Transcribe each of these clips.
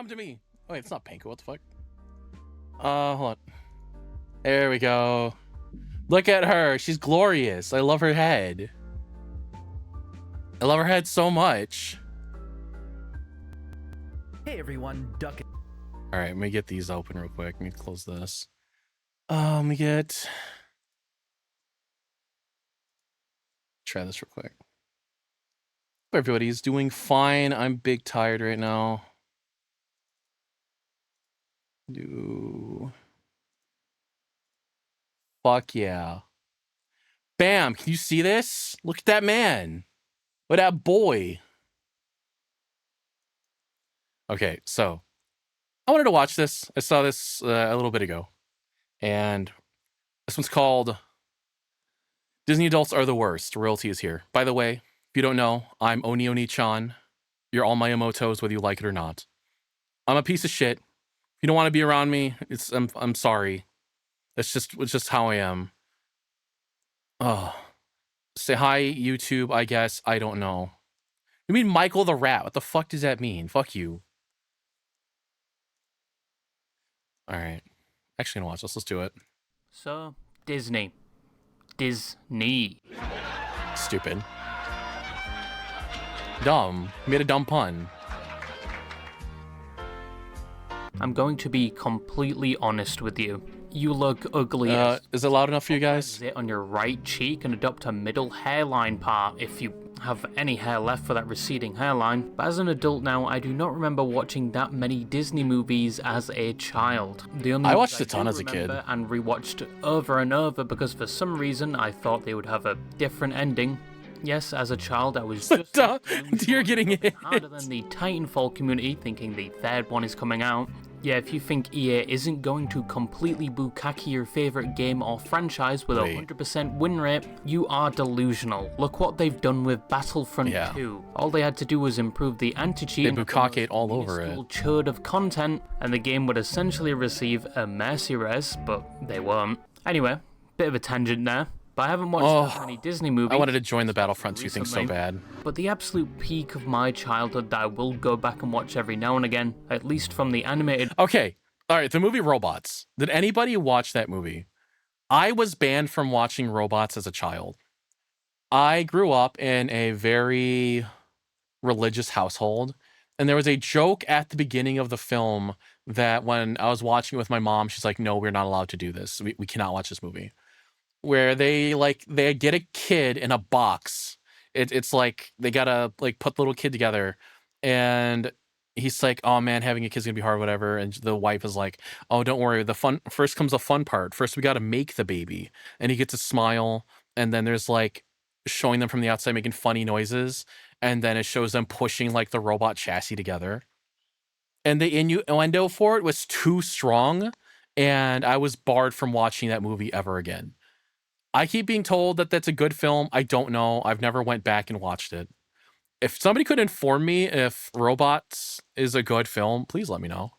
come to me. Oh, wait, it's not Panko. What the fuck? Hold on. There we go. Look at her. She's glorious. I love her head. I love her head so much. Hey everyone, duck it. All right, let me get these open real quick. Let me close this. Let me get... Try this real quick. Hope everybody's doing fine. I'm big tired right now. Fuck yeah. Bam, can you see this? Look at that man. Look at that boy. Okay, so I wanted to watch this. I saw this a little bit ago. And this one's called Disney Adults Are the Worst. Royalty is here. By the way, if you don't know, I'm Onii-chan. You're all my emotos, whether you like it or not. I'm a piece of shit. If you don't want to be around me, I'm sorry. It's just how I am. Oh. Say hi, YouTube, I guess. I don't know. You mean Michael the Rat? What the fuck does that mean? Fuck you. Alright. Actually gonna watch this. Let's do it. So, Disney. Stupid. Dumb. Made a dumb pun. I'm going to be completely honest with you. You look ugly is it loud enough for you guys? Sit on your right cheek and adopt a middle hairline part if you have any hair left for that receding hairline. But as an adult now, I do not remember watching that many Disney movies as a child. The only I watched a ton as a kid. And rewatched over and over because for some reason I thought they would have a different ending. Yes, as a child I was just you're getting it harder than the Titanfall community, thinking the third one is coming out. Yeah, if you think EA isn't going to completely bukkake your favorite game or franchise with a 100% win rate, you are delusional. Look what they've done with Battlefront 2. All they had to do was improve the anti-cheat and bukkake all over it. Churd of content, and the game would essentially receive a mercy res, but they won't. Anyway, bit of a tangent there. But I haven't watched that many Disney movies. I wanted to join the Battlefront 2 thing so bad. But the absolute peak of my childhood that I will go back and watch every now and again, at least from the animated... Okay, alright, the movie Robots. Did anybody watch that movie? I was banned from watching Robots as a child. I grew up in a very religious household, and there was a joke at the beginning of the film that when I was watching it with my mom, she's like, no, we're not allowed to do this. We cannot watch this movie. Where they get a kid in a box. It's like they gotta like put the little kid together, and he's like, oh man, having a kid's gonna be hard, whatever. And the wife is like, oh, don't worry, the fun first comes the fun part. First we gotta make the baby. And he gets a smile, and then there's like showing them from the outside making funny noises, and then it shows them pushing like the robot chassis together. And the innuendo for it was too strong, and I was barred from watching that movie ever again. I keep being told that that's a good film. I don't know. I've never went back and watched it. If somebody could inform me if Robots is a good film, please let me know.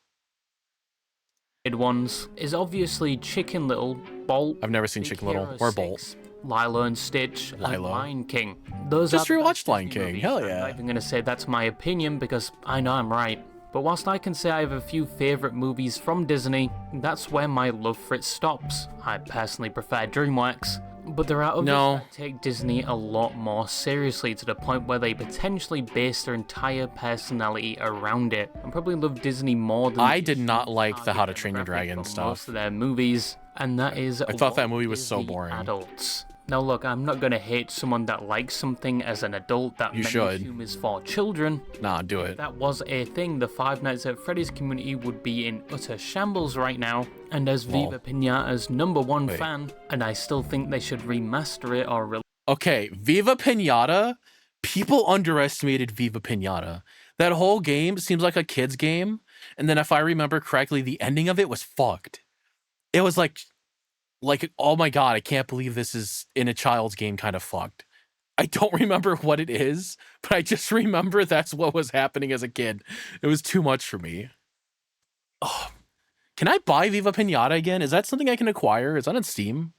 Ones is obviously Chicken Little, Bolt. I've never seen Chicken Little or Bolt. Lilo and Stitch, and Lion King. Those just rewatched Lion King. Hell yeah! I'm not even gonna say that's my opinion because I know I'm right. But whilst I can say I have a few favourite movies from Disney, that's where my love for it stops. I personally prefer DreamWorks. But there are others that take Disney a lot more seriously to the point where they potentially base their entire personality around it. And probably love Disney more than I did not like the How to Train Your Dragon stuff. Most of their movies, and that is I thought that movie was so boring. Adults. Now look, I'm not going to hate someone that likes something as an adult that many assume is for children. Nah, do it. If that was a thing, the Five Nights at Freddy's community would be in utter shambles right now. And as Viva Pinata's #1 fan, and I still think they should remaster it or... Okay, Viva Pinata? People underestimated Viva Pinata. That whole game seems like a kid's game, and then if I remember correctly, the ending of it was fucked. It was like, oh my god, I can't believe this is in a child's game kind of fucked. I don't remember what it is, but I just remember that's what was happening as a kid. It was too much for me. Oh, can I buy Viva Pinata again? Is that something I can acquire? Is that on Steam?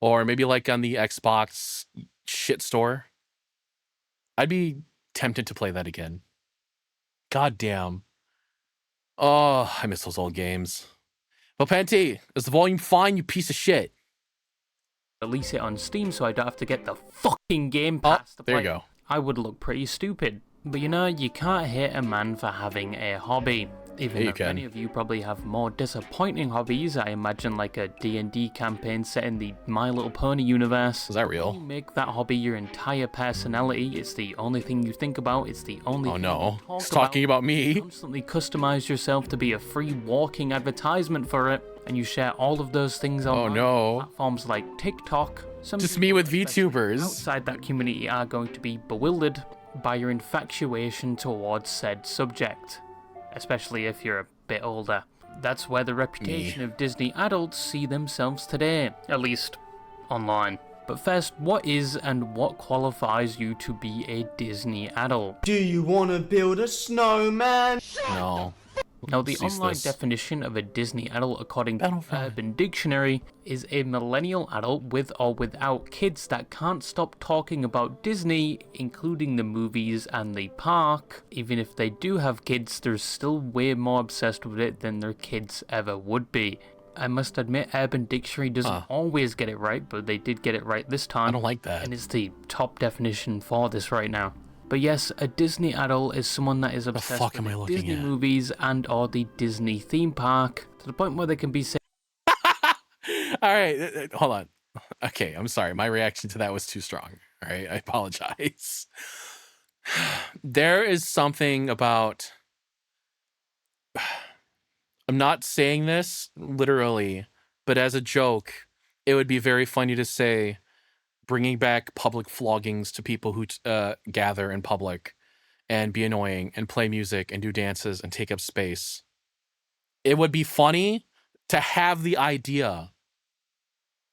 Or maybe like on the Xbox shit store? I'd be tempted to play that again. God damn. Oh, I miss those old games. Popenti, is the volume fine, you piece of shit? Release it on Steam so I don't have to get the fucking Game Oh, Pass to there play. you go. I would look pretty stupid. But you know, you can't hate a man for having a hobby. Even Yeah, you though can. many of you probably have more disappointing hobbies, I imagine like a D&D campaign set in the My Little Pony universe. Is that You real? make that hobby your entire personality, it's the only thing you think about, it's the only Oh thing no, you talk he's talking about me. Constantly customize yourself to be a free walking advertisement for it, and you share all of those things online. no. Platforms like TikTok. Some Just people, me with especially VTubers. outside that community, are going to be bewildered by your infatuation towards said subject, especially if you're a bit older. That's where the reputation of Disney adults see themselves today, at least online. But first, what is and what qualifies you to be a Disney adult? Do you want to build a snowman? No. Now, the Cease online this. definition of a Disney adult, according to Battlefield. Urban Dictionary, is a millennial adult with or without kids that can't stop talking about Disney, including the movies and the park. Even if they do have kids, they're still way more obsessed with it than their kids ever would be. I must admit, Urban Dictionary doesn't always get it right, but they did get it right this time. I don't like that. And it's the top definition for this right now. But yes, a Disney adult is someone that is obsessed fuck am I with looking Disney at? movies and or the Disney theme park, to the point where they can be saying All right, hold on. Okay, I'm sorry. My reaction to that was too strong. All right, I apologize. There is something about... I'm not saying this literally, but as a joke, it would be very funny to say bringing back public floggings to people who gather in public and be annoying and play music and do dances and take up space. It would be funny to have the idea,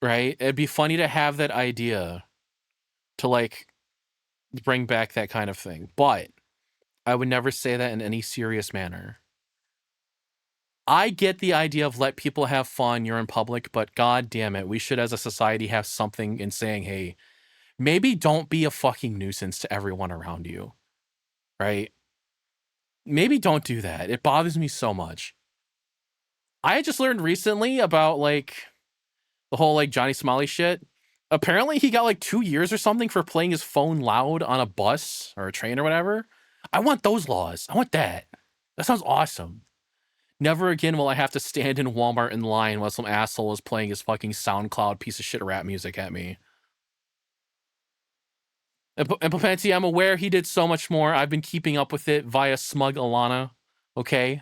right? It'd be funny to have that idea to like bring back that kind of thing. But I would never say that in any serious manner. I get the idea of let people have fun, you're in public, but god damn it, we should as a society have something in saying, hey, maybe don't be a fucking nuisance to everyone around you, right? Maybe don't do that. It bothers me so much. I just learned recently about like the whole like Johnny Smiley shit. Apparently he got like 2 years or something for playing his phone loud on a bus or a train or whatever. I want those laws. I want that. That sounds awesome. Never again will I have to stand in Walmart in line while some asshole is playing his fucking SoundCloud piece of shit rap music at me. And Papanti, I'm aware he did so much more. I've been keeping up with it via Smug Alana. Okay?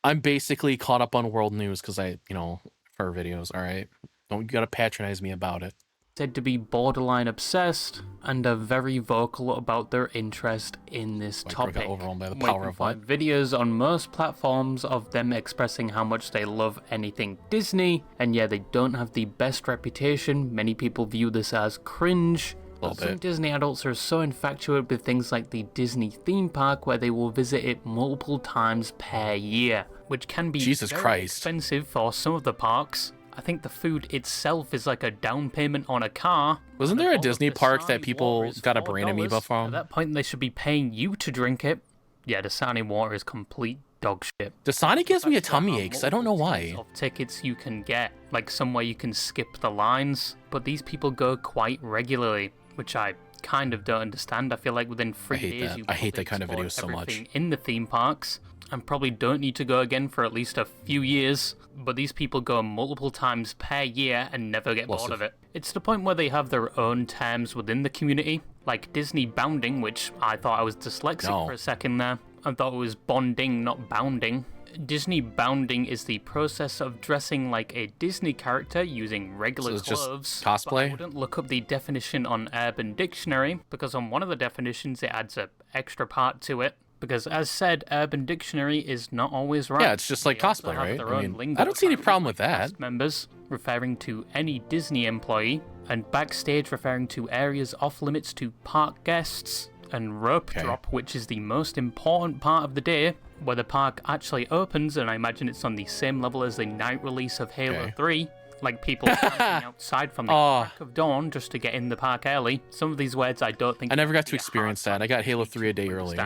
I'm basically caught up on world news because I, for videos, alright? You gotta patronize me about it. said to be borderline obsessed and are very vocal about their interest in this topic. Got overwhelmed by the Where power you can of what? find videos on most platforms of them expressing how much they love anything Disney, and yeah, they don't have the best reputation. Many people view this as cringe. But some Disney adults are so infatuated with things like the Disney theme park where they will visit it multiple times per year, which can be very expensive for some of the parks. I think the food itself is like a down payment on a car. Wasn't there a Disney park that people got a brain amoeba from? At that point, they should be paying you to drink it. Yeah, Dasani water is complete dog shit. Dasani gives me a tummy ache, I don't know why. Of tickets you can get, like somewhere you can skip the lines, but these people go quite regularly, which I kind of don't understand. I feel like within 3 days I hate that kind of video so much. In the theme parks, and probably don't need to go again for at least a few years, but these people go multiple times per year and never get bored of it. It's the point where they have their own terms within the community, like Disney bounding, which I thought I was dyslexic for a second there. I thought it was bonding, not bounding. Disney bounding is the process of dressing like a Disney character using regular clothes. Just cosplay? But I wouldn't look up the definition on Urban Dictionary, because on one of the definitions it adds an extra part to it. Because as said, Urban Dictionary is not always right. Yeah, it's just like cosplay, right? I don't see any problem with that. Cast members referring to any Disney employee, and backstage referring to areas off limits to park guests, and rope drop, which is the most important part of the day, where the park actually opens, and I imagine it's on the same level as the night release of Halo 3. like people camping outside from the crack of dawn just to get in the park early. Some of these words I don't think... I never got to experience that. I got Halo 3 a day early.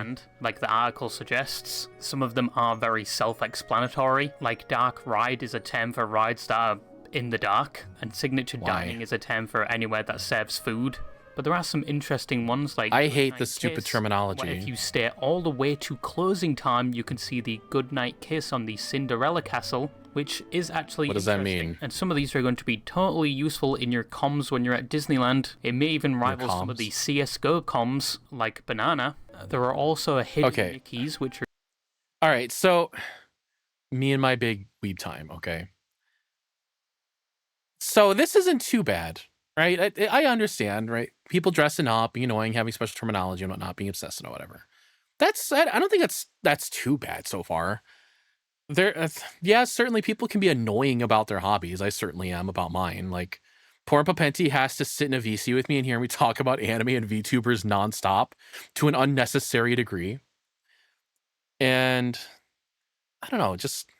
Like the article suggests. Some of them are very self-explanatory, like dark ride is a term for rides that are in the dark, and signature dining is a term for anywhere that serves food. But there are some interesting ones, like... I hate the stupid terminology. If you stay all the way to closing time, you can see the Goodnight Kiss on the Cinderella Castle, which is actually What does that mean? And some of these are going to be totally useful in your comms when you're at Disneyland. It may even rival some of the CSGO comms, like Banana. There are also hidden Mickeys, which are... Alright, so... Me and my big weeb time, okay? So this isn't too bad. Right, I understand, right? People dressing up, being annoying, having special terminology and whatnot, being obsessed or whatever. I don't think that's too bad so far. Yeah, certainly people can be annoying about their hobbies. I certainly am about mine. Like, poor Papenti has to sit in a VC with me and hear me talk about anime and VTubers nonstop to an unnecessary degree. And I don't know, just...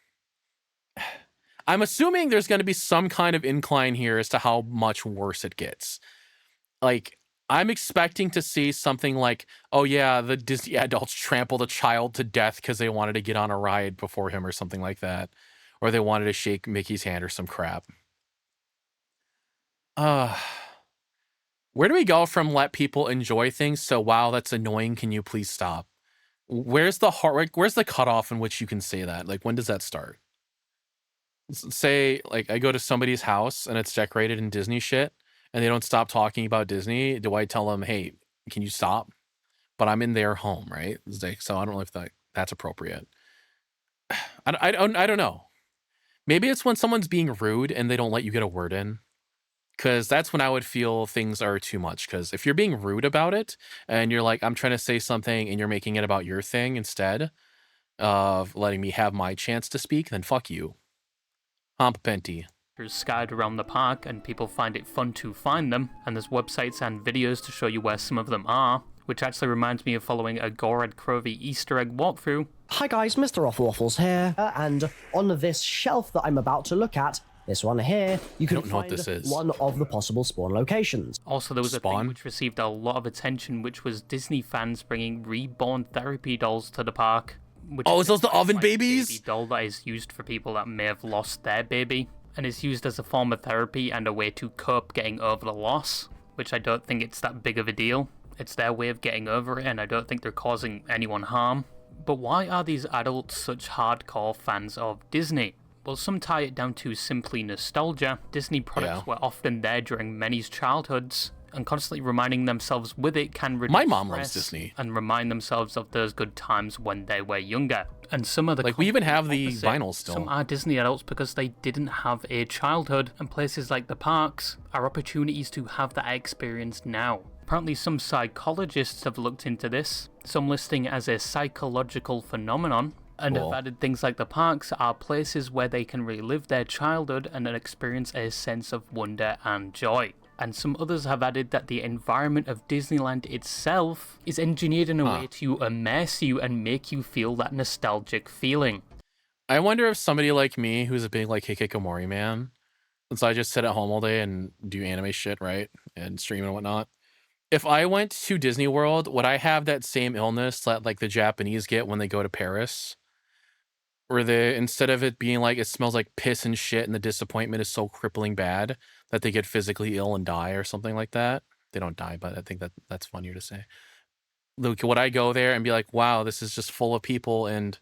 I'm assuming there's going to be some kind of incline here as to how much worse it gets. Like, I'm expecting to see something like, oh yeah, the Disney adults trampled a child to death because they wanted to get on a ride before him or something like that. Or they wanted to shake Mickey's hand or some crap. Where do we go from let people enjoy things so, wow, that's annoying, can you please stop? Where's the cutoff in which you can say that? Like, when does that start? Say, like, I go to somebody's house and it's decorated in Disney shit and they don't stop talking about Disney. Do I tell them, hey, can you stop? But I'm in their home, right? So I don't know if that's appropriate. I don't know. Maybe it's when someone's being rude and they don't let you get a word in. Because that's when I would feel things are too much. Because if you're being rude about it and you're like, I'm trying to say something and you're making it about your thing instead of letting me have my chance to speak, then fuck you. Penti. Scattered around the park, and people find it fun to find them, and there's websites and videos to show you where some of them are, which actually reminds me of following a Gored Crovey Easter egg walkthrough. Hi guys, Mr. Waffles here, and on this shelf that I'm about to look at, this one here, you can find one of the possible spawn locations. Also, there was a thing which received a lot of attention, which was Disney fans bringing reborn therapy dolls to the park. Is those the oven babies? Baby doll that is used for people that may have lost their baby, and is used as a form of therapy and a way to cope getting over the loss, which I don't think it's that big of a deal. It's their way of getting over it, and I don't think they're causing anyone harm. But why are these adults such hardcore fans of Disney? Well, some tie it down to simply nostalgia. Disney products were often there during many's childhoods, and constantly reminding themselves with it can reduce my mom loves Disney and remind themselves of those good times when they were younger. And some of the we even have the vinyl still. Some are Disney adults because they didn't have a childhood, and places like the parks are opportunities to have that experience now. Apparently some psychologists have looked into this, some listing it as a psychological phenomenon, and have added things like the parks are places where they can relive their childhood and experience a sense of wonder and joy. And some others have added that the environment of Disneyland itself is engineered in a way to immerse you and make you feel that nostalgic feeling. I wonder if somebody like me, who's a big like Hikikomori man, since I just sit at home all day and do anime shit, right, and stream and whatnot, if I went to Disney World, would I have that same illness that like the Japanese get when they go to Paris? Where they, instead of it being like it smells like piss and shit and the disappointment is so crippling bad that they get physically ill and die or something like that. They don't die, but I think that's funnier to say. Look, would I go there and be like, wow, this is just full of people and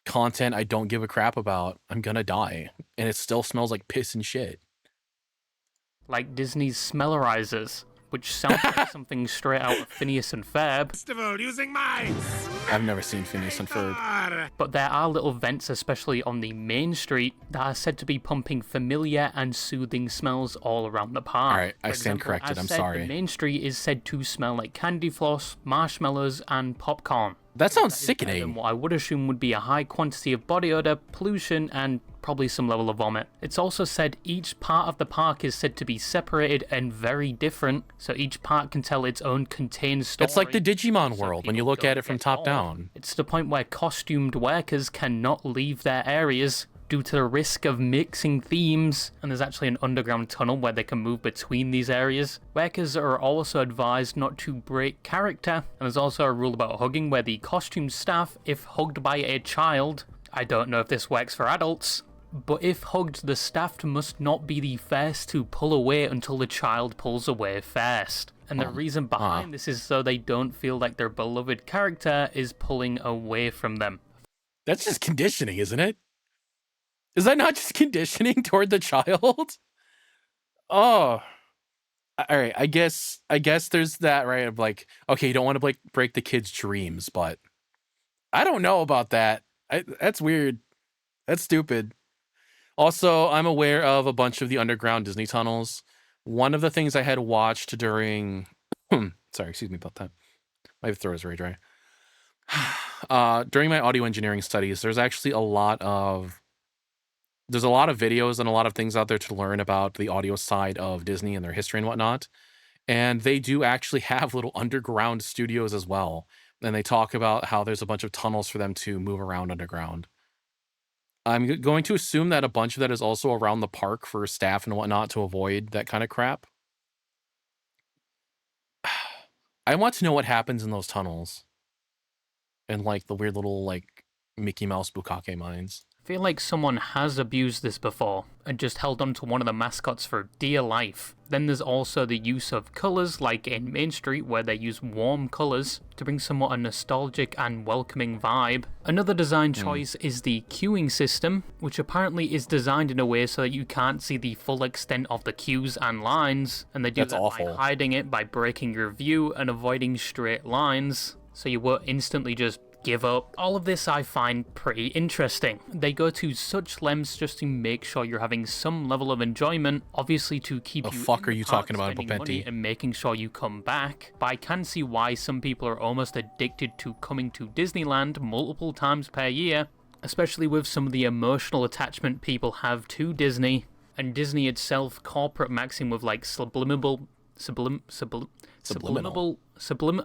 content I don't give a crap about. I'm gonna die. And it still smells like piss and shit. Like Disney's smellerizers, which sounds like something straight out of Phineas and Ferb. Festival using mines. I've never seen Phineas and Ferb. But there are little vents, especially on the main street, that are said to be pumping familiar and soothing smells all around the park. Alright, I stand corrected, I'm sorry. The main street is said to smell like candy floss, marshmallows, and popcorn. That sounds sickening. What I would assume would be a high quantity of body odor, pollution, and probably some level of vomit. It's also said each part of the park is said to be separated and very different, so each part can tell its own contained story. It's like the Digimon world when you look at it from top down. It's to the point where costumed workers cannot leave their areas due to the risk of mixing themes, and there's actually an underground tunnel where they can move between these areas. Workers are also advised not to break character, and there's also a rule about hugging where the costume staff, if hugged by a child, I don't know if this works for adults, but if hugged, the staff must not be the first to pull away until the child pulls away first. And the reason behind this is so they don't feel like their beloved character is pulling away from them. That's just conditioning, isn't it? Is that not just conditioning toward the child? Oh. All right, I guess there's that, right? Of like, okay, you don't want to like break the kid's dreams, but I don't know about that. That's weird. That's stupid. Also, I'm aware of a bunch of the underground Disney tunnels. One of the things I had watched during sorry, excuse me about that. My throat is very dry. During my audio engineering studies, there's actually a lot of videos and a lot of things out there to learn about the audio side of Disney and their history and whatnot. And they do actually have little underground studios as well. And they talk about how there's a bunch of tunnels for them to move around underground. I'm going to assume that a bunch of that is also around the park for staff and whatnot to avoid that kind of crap. I want to know what happens in those tunnels. And like the weird little like Mickey Mouse Bukake mines. I feel like someone has abused this before and just held on to one of the mascots for dear life. Then there's also the use of colours, like in Main Street where they use warm colours to bring somewhat a nostalgic and welcoming vibe. Another design choice is the queuing system, which apparently is designed in a way so that you can't see the full extent of the queues and lines, and they do that by hiding it by breaking your view and avoiding straight lines, so you won't instantly just give up. All of this I find pretty interesting. They go to such lengths just to make sure you're having some level of enjoyment, obviously to keep you fuck are you talking about, spending money and making sure you come back. But I can see why some people are almost addicted to coming to Disneyland multiple times per year, especially with some of the emotional attachment people have to Disney, and Disney itself corporate maxing with like subliminal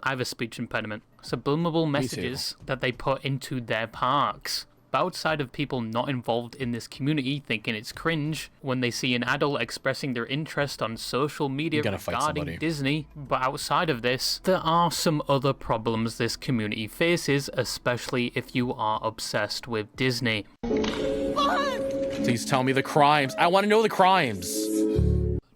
I have a speech impediment. Subliminal messages that they put into their parks. But outside of people not involved in this community thinking it's cringe when they see an adult expressing their interest on social media regarding Disney, but outside of this, there are some other problems this community faces, especially if you are obsessed with Disney. Please tell me the crimes. I want to know the crimes.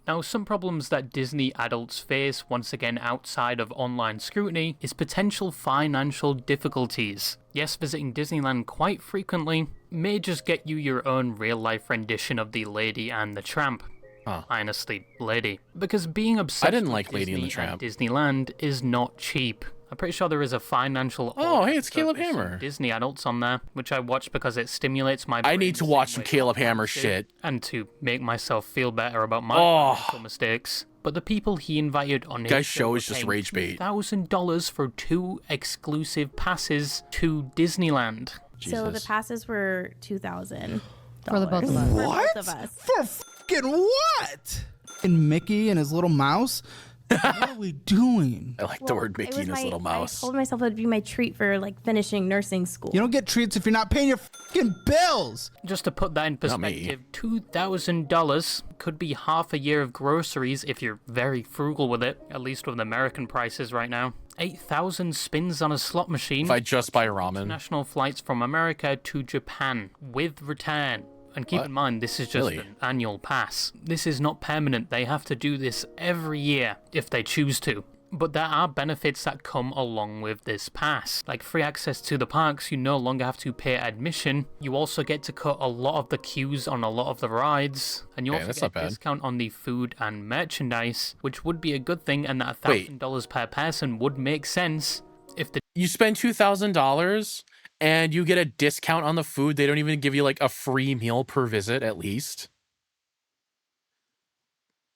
Now, some problems that Disney adults face, once again outside of online scrutiny, is potential financial difficulties. Yes, visiting Disneyland quite frequently may just get you your own real-life rendition of the Lady and the Tramp. Honestly, Lady. Because being obsessed with Lady and the Tramp. Disneyland is not cheap. I'm pretty sure there is a financial... Oh, hey, it's Caleb Hammer. Disney adults on there, which I watch because it stimulates my... I need to watch some Caleb Hammer shit. And to make myself feel better about my financial mistakes. But the people he invited on his show is just rage bait. $1,000 for 2 exclusive passes to Disneyland. Jesus. So the passes were $2,000 for the both of us. What? For both of us. For fucking what? And Mickey and his little mouse. What are we doing? I like the word Mickey and his little mouse. I told myself it would be my treat for like finishing nursing school. You don't get treats if you're not paying your fucking bills. Just to put that in perspective, $2,000 could be half a year of groceries if you're very frugal with it, at least with American prices right now. 8,000 spins on a slot machine. If I just buy ramen. International flights from America to Japan with return. And keep in mind, this is just an annual pass. This is not permanent. They have to do this every year if they choose to. But there are benefits that come along with this pass. Like free access to the parks, you no longer have to pay admission. You also get to cut a lot of the queues on a lot of the rides. And you also get a discount on the food and merchandise, which would be a good thing, and that $1,000 per person would make sense if the... You spend $2,000 and you get a discount on the food. They don't even give you like a free meal per visit at least.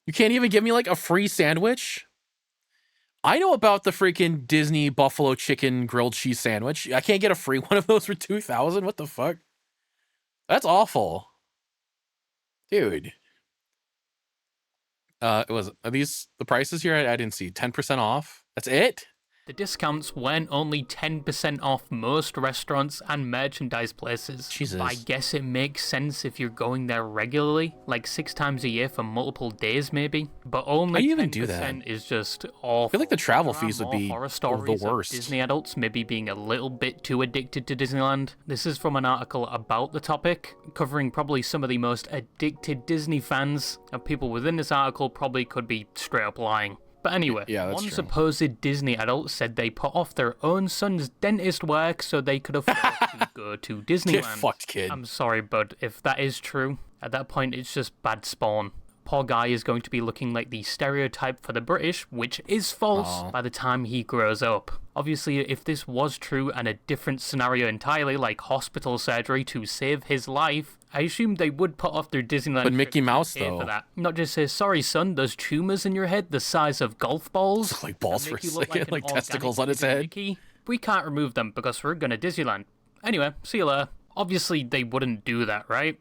You can't even give me like a free sandwich. I know about the freaking Disney buffalo chicken grilled cheese sandwich. I can't get a free one of those for $2,000. What the fuck? That's awful. Dude. Are these the prices here? I didn't see. 10% off. That's it? The discounts weren't only 10% off most restaurants and merchandise places. Jesus. But I guess it makes sense if you're going there regularly, like 6 times a year for multiple days maybe. But only How do you 10% even do that? is just awful. I feel like the travel There are fees would more be horror the stories of worst. Disney adults maybe being a little bit too addicted to Disneyland. This is from an article about the topic, covering probably some of the most addicted Disney fans, and people within this article probably could be straight up lying. But anyway, Yeah, that's one true. supposed Disney adult said they put off their own son's dentist work so they could afford to go to Disneyland. Get fucked, kid. I'm sorry, but if that is true, at that point it's just bad spawn. Poor guy is going to be looking like the stereotype for the British, which is false, by the time he grows up. Obviously, if this was true and a different scenario entirely, like hospital surgery to save his life, I assume they would put off their Disneyland But Mickey trip to Mouse, pay though. for that. Not just say, sorry son, there's tumors in your head the size of golf balls. Like balls that for make you a look second, an like organic testicles on his living head. Mickey. We can't remove them because we're going to Disneyland. Anyway, see you later. Obviously, they wouldn't do that, right?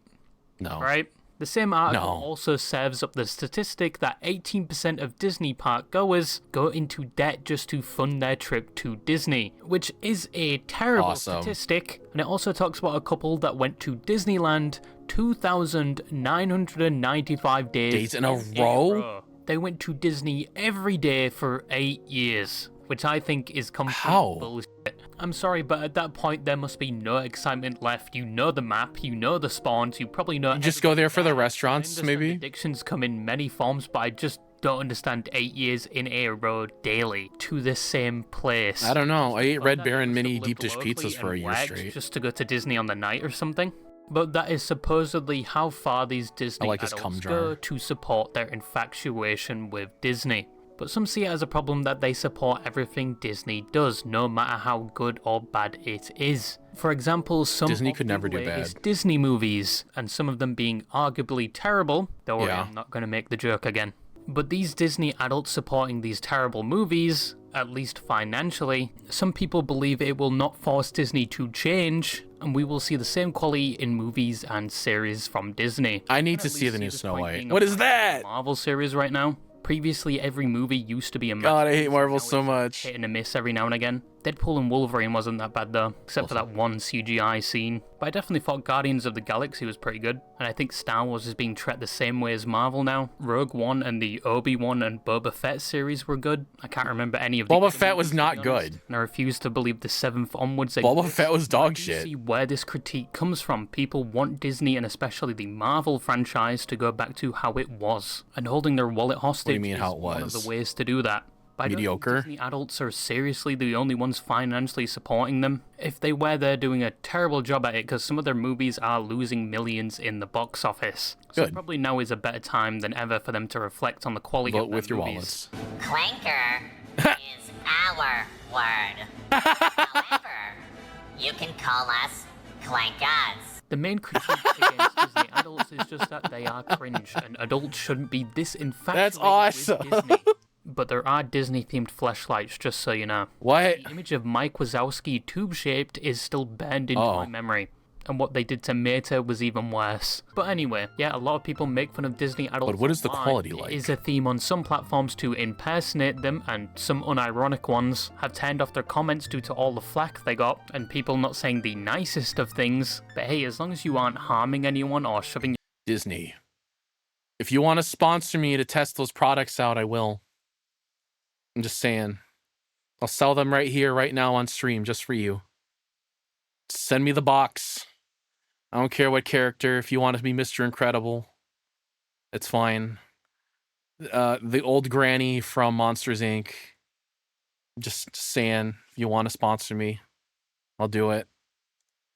No. Right? The same article No. also serves up the statistic that 18% of Disney park goers go into debt just to fund their trip to Disney, which is a terrible Awesome. statistic. And it also talks about a couple that went to Disneyland 2,995 days In a row? They went to Disney every day for 8 years, which I think is complete How? bullshit. I'm sorry, but at that point there must be no excitement left. You know the map, you know the spawns, you probably know. You just go there for the everything. restaurants, I understand maybe? Addictions come in many forms, but I just don't understand 8 years in a row daily to the same place. I don't know. I ate Thought Red that Baron you mini must have deep dish lived locally pizzas for a and year worked straight. just to go to Disney on the night or something. But that is supposedly how far these Disney like his cum adults jar. go to support their infatuation with Disney. But some see it as a problem that they support everything Disney does, no matter how good or bad it is. For example, some Disney of could the never do latest bad. Disney movies, and some of them being arguably terrible, don't worry, Yeah. I'm not going to make the joke again. But these Disney adults supporting these terrible movies, at least financially, some people believe it will not force Disney to change, and we will see the same quality in movies and series from Disney. I need to At see least the new this Snow point White. being What is applied to that? the Marvel series right now. Previously, every movie used to be a God, I hate masterpiece, Marvel now so it's much. hit and a miss every now and again. Deadpool and Wolverine wasn't that bad though, except for that one CGI scene. But I definitely thought Guardians of the Galaxy was pretty good, and I think Star Wars is being treated the same way as Marvel now. Rogue One and the Obi-Wan and Boba Fett series were good. I can't remember any of the Boba other Fett was movies, to not be honest, good. and I refuse to believe the 7th onwards. Boba exists. Fett was dog I shit. see where this critique comes from. People want Disney and especially the Marvel franchise to go back to how it was, and holding their wallet hostage you mean is how it one of was? the ways to do that. But I don't think Mediocre? Disney adults are seriously the only ones financially supporting them. If they were, they're doing a terrible job at it because some of their movies are losing millions in the box office. So Good. probably now is a better time than ever for them to reflect on the quality Vote of their with your movies. wallets. Clanker is our word. However, you can call us Clankers. The main critique against Disney adults is just that they are cringe, and adults shouldn't be this infatuated That's awesome. with Disney. But there are Disney-themed fleshlights, just so you know. What? The image of Mike Wazowski tube-shaped is still burned into Oh. my memory. And what they did to Meta was even worse. But anyway, yeah, a lot of people make fun of Disney adults. But what is the online. quality like? It is a theme on some platforms to impersonate them, and some unironic ones have turned off their comments due to all the flack they got, and people not saying the nicest of things. But hey, as long as you aren't harming anyone or shoving Disney. If you want to sponsor me to test those products out, I will. I'm just saying. I'll sell them right here, right now on stream, just for you. Send me the box. I don't care what character. If you want to be Mr. Incredible, it's fine. The old granny from Monsters, Inc. Just saying, if you want to sponsor me, I'll do it.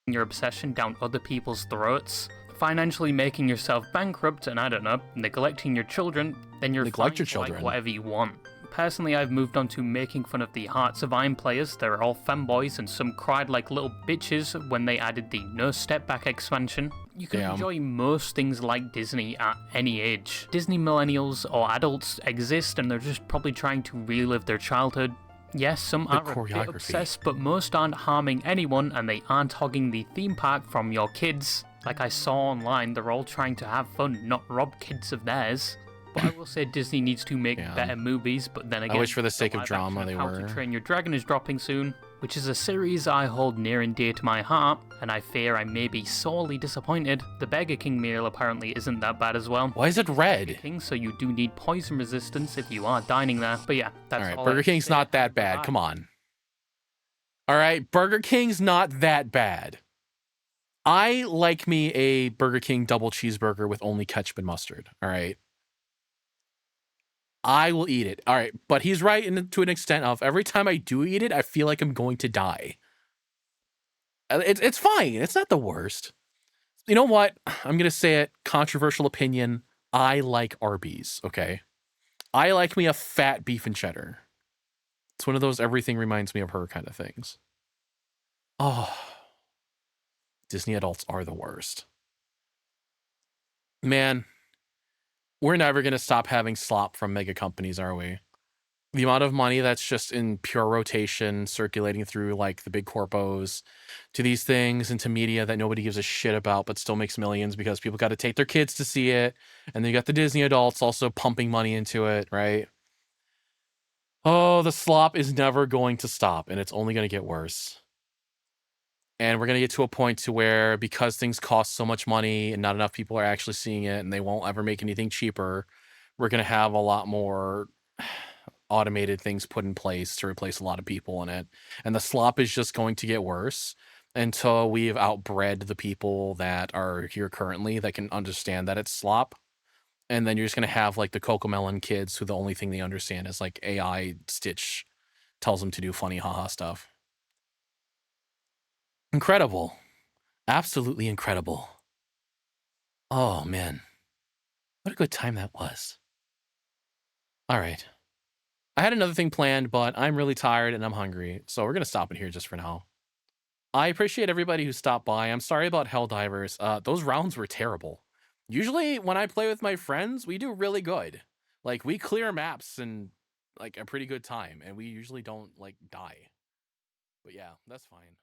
your obsession down other people's throats, financially making yourself bankrupt, and I don't know, neglecting your children, then you're Neglect fine your to like children. whatever you want. Personally, I've moved on to making fun of the Hearts of Iron players. They're all femboys, and some cried like little bitches when they added the No Step Back expansion. You can Damn. enjoy most things like Disney at any age. Disney millennials or adults exist, and they're just probably trying to relive their childhood. Yes, some The are a bit choreography. obsessed, but most aren't harming anyone, and they aren't hogging the theme park from your kids. Like I saw online, they're all trying to have fun, not rob kids of theirs. But But I will say Disney needs to make Yeah. better movies, but then again, I wish for the sake of live drama action they How were. to Train Your Dragon is dropping soon, which is a series I hold near and dear to my heart, and I fear I may be sorely disappointed. The Burger King meal apparently isn't that bad as well. Why is it red? Burger King, so you do need poison resistance if you are dining there. But yeah, that's all right. all Burger I King's say. not that bad. Come on. All right, Burger King's not that bad. I like me a Burger King double cheeseburger with only ketchup and mustard. All right. I will eat it. All right, but he's right to an extent of every time I do eat it, I feel like I'm going to die. It's fine. It's not the worst. You know what? I'm going to say it. Controversial opinion. I like Arby's, okay? I like me a fat beef and cheddar. It's one of those everything reminds me of her kind of things. Oh, Disney adults are the worst. Man, we're never going to stop having slop from mega companies, are we? The amount of money that's just in pure rotation, circulating through like the big corpos to these things into media that nobody gives a shit about, but still makes millions because people got to take their kids to see it. And then you got the Disney adults also pumping money into it, right? Oh, the slop is never going to stop, and it's only going to get worse. And we're going to get to a point to where because things cost so much money and not enough people are actually seeing it and they won't ever make anything cheaper, we're going to have a lot more automated things put in place to replace a lot of people in it. And the slop is just going to get worse until we've outbred the people that are here currently that can understand that it's slop. And then you're just going to have like the Cocomelon kids who the only thing they understand is like AI Stitch tells them to do funny haha stuff. Incredible. Absolutely incredible. Oh, man. What a good time that was. All right. I had another thing planned, but I'm really tired and I'm hungry, so we're going to stop it here just for now. I appreciate everybody who stopped by. I'm sorry about Helldivers. Those rounds were terrible. Usually when I play with my friends, we do really good. Like, we clear maps in, like, a pretty good time, and we usually don't, like, die. But yeah, that's fine.